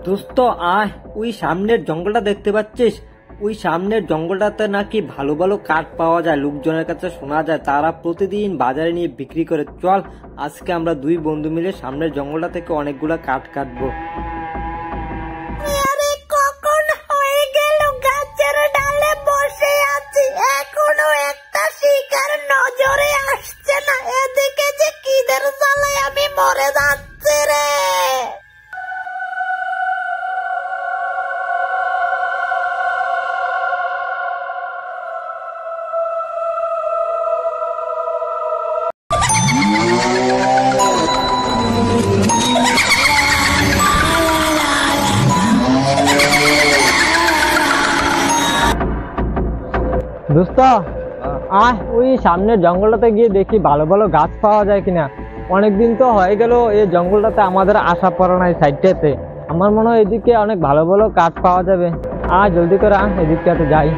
দোস্ত আয়, ওই সামনের জঙ্গলটা দেখতে পাচ্ছিস? ওই সামনের জঙ্গলটাতে নাকি ভালো ভালো কাঠ পাওয়া যায়, লোকজনের কাছে শোনা যায় তারা প্রতিদিন বাজারে নিয়ে বিক্রি করে। চল আজকে আমরা দুই বন্ধু মিলে সামনের জঙ্গলটা থেকে অনেকগুলা কাঠ কাটবো। কখন হয়ে গেল গাছের ডালে বসে আছি, এখনো একটা শিকার নজরে আসছে না। এদিকে যে খিদের জ্বালায় আমি মরে যাচ্ছি রে। দোস্ত আয়, ওই সামনের জঙ্গলটাতে গিয়ে দেখি ভালো ভালো গাছ পাওয়া যায় কিনা। অনেকদিন তো হয়ে গেল এই জঙ্গলটাতে আমাদের আসা পড়া নাই সাইডটাতে। আমার মনে হয় এদিকে অনেক ভালো ভালো কাঠ পাওয়া যাবে। জলদি করে এদিকটাতে যাই।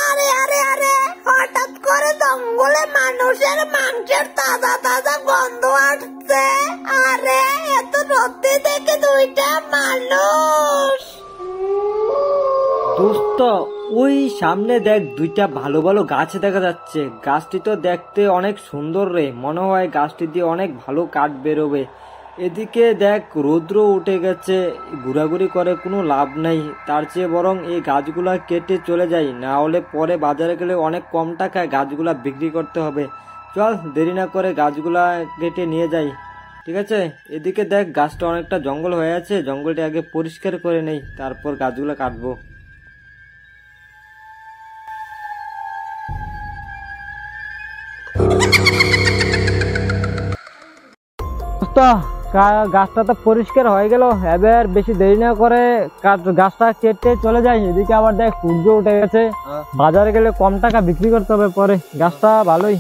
আরে আরে আরে, হঠাৎ করে জঙ্গলে মানুষের মাংসের তাজা তাজা গন্ধ আসছে। আরে এত রোদে দেখে দুইটা মানুষ। দোস্ত ওই সামনে দেখ দুইটা ভালো ভালো গাছ দেখা যাচ্ছে। গাছটি তো দেখতে অনেক সুন্দর রে, মনে হয় গাছটি দিয়ে অনেক ভালো কাঠ বেরোবে। এদিকে দেখ রৌদ্র উঠে গেছে, ঘোরাঘুরি করে কোনো লাভ নাই। তার চেয়ে বরং এই গাছগুলা কেটে চলে যাই, না হলে পরে বাজারে গেলে অনেক কম টাকায় গাছগুলা বিক্রি করতে হবে। চল দেরি না করে গাছগুলা কেটে নিয়ে যাই, ঠিক আছে? এদিকে দেখ গাছটা অনেকটা জঙ্গল হয়ে আছে, জঙ্গলটা আগে পরিষ্কার করে নেই, তারপর গাছগুলা কাটবো। গাছটা তো পরিষ্কার হয়ে গেল, এবার বেশি দেরি না করে গাছটা কেটে চলে যায়। এদিকে আবার দেখ সূর্য উঠে গেছে, বাজারে গেলে কম টাকা বিক্রি করতে হবে পরে। গাছটা ভালোই,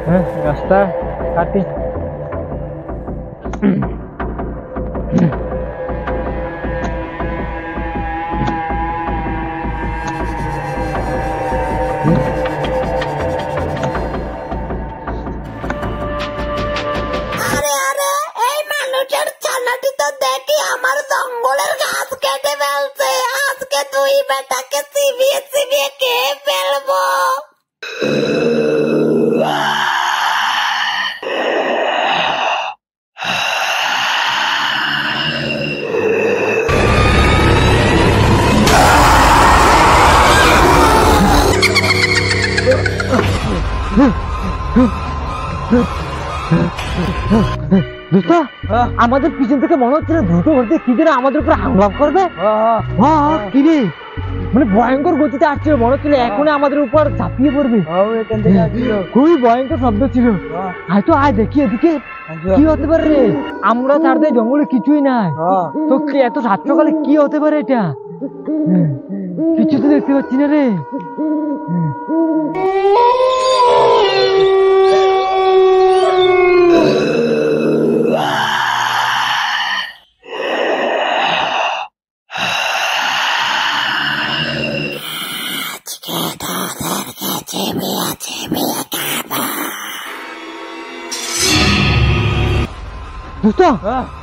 হ্যাঁ গাছটা কাটি। দেখি আমার জঙ্গলের গাছ কেটে ফেলছে। আজকে তুই বেটাকে চিবিয়ে চিবিয়ে খেয়ে ফেলবো। আমাদের পিছন থেকে মনে হচ্ছে দ্রুত গতিতে কি যেন আমাদের উপরে হামলা করবে। কি রে, মানে ভয়ঙ্কর গতিতে আসছিল, মনে হচ্ছিল এখনই আমাদের উপর ঝাঁপিয়ে পড়বে। খুবই ভয়ঙ্কর শব্দ ছিল। হয়তো দেখি এদিকে কি হতে পারে রে। আমরা ছাড়তে জঙ্গলে কিছুই নাই, তো এত সাত সকালে কি হতে পারে এটা? কিছু তো দেখতে পাচ্ছি না রে।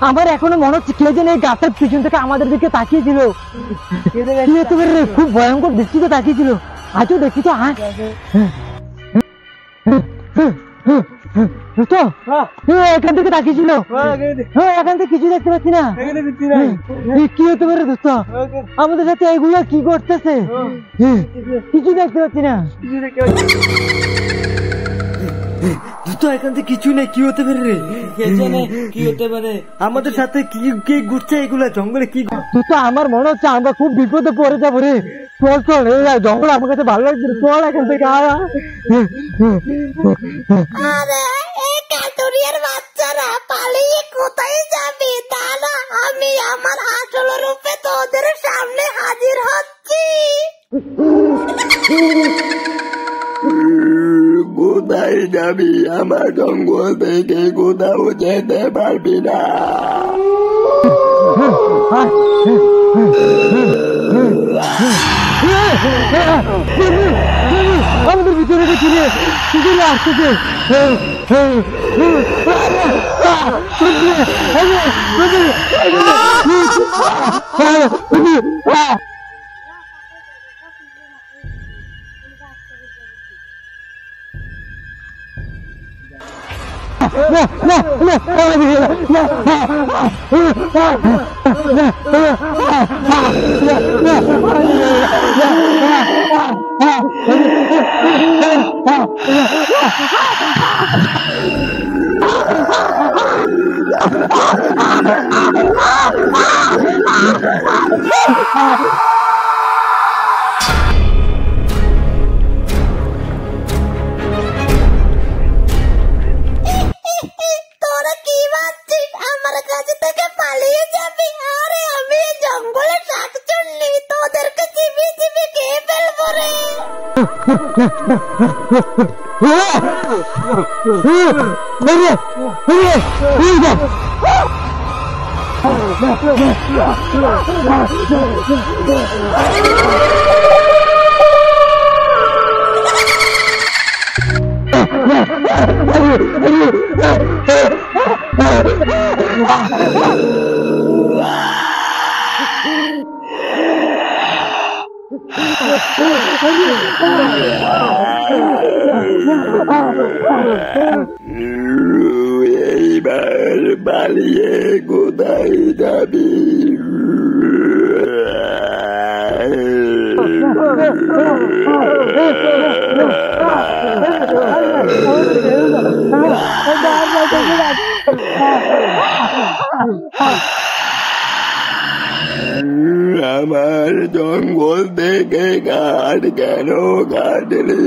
আমার এখনো মনে হচ্ছে কে যেন এই গাছের পিছন থেকে আমাদের দিকে তাকিয়েছিল। খুব ভয়ঙ্কর দৃষ্টিতে তাকিয়েছিল। আজও দেখি তো এখান থেকে তাকিয়েছিল, এখান থেকে কিছু দেখতে পাচ্ছি না। কি হতে পারে দোস্ত? আমাদের সাথে এগুলো কি করতেছে? কিছু দেখতে পাচ্ছি না। এখান থেকে কিছু নেই, কি হতে পারে রে? কি হতে পারে আমাদের সাথে? কি ঘুরছে এগুলা জঙ্গলে? কি আমার মনে হচ্ছে আমরা খুব বিপদে পড়ে যাবো রে। চল চল, জঙ্গল আমার কাছে ভালো লাগছে, চল এখান থেকে। আরে এই কাটুরিয়ার বাচ্চারা পালিয়ে কোথায় যাবি? দাঁড়া, আমি আমার আসল রূপে তোদের সামনে হাজির হচ্ছি। কোথায় যাবি? আমার জঙ্গল থেকে কোথাও যেতে পারবি না। আমাদের ভিতরে ছিলে ভিতরে আসতেছে। তোরা কি ভাবছিস আমার কাছে থেকে পালিয়ে যাবি? আরে আমি জঙ্গলে শাকচুন্নি, তোদেরকে চিবিয়ে চিবিয়ে খেয়ে ফেলবো রে। এইবার পালিয়ে কোথায় যাবি? আমার জঙ্গল থেকে কাঠ কেন কাটলি?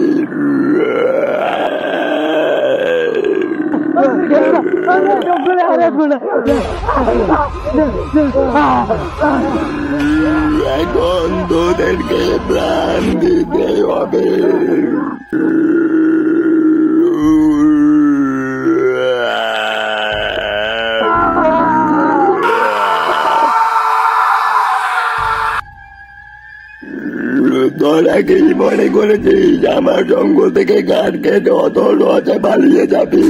এখন তোদেরকে প্রাণ দিতে হবে। তোরা কি মনে করেছিস আমার জঙ্গল থেকে কাঠ কেটে অত সহজে পালিয়ে যাবি?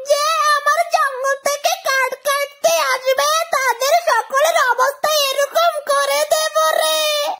যে আমার জঙ্গল থেকে কাঠ কাটতে আসবে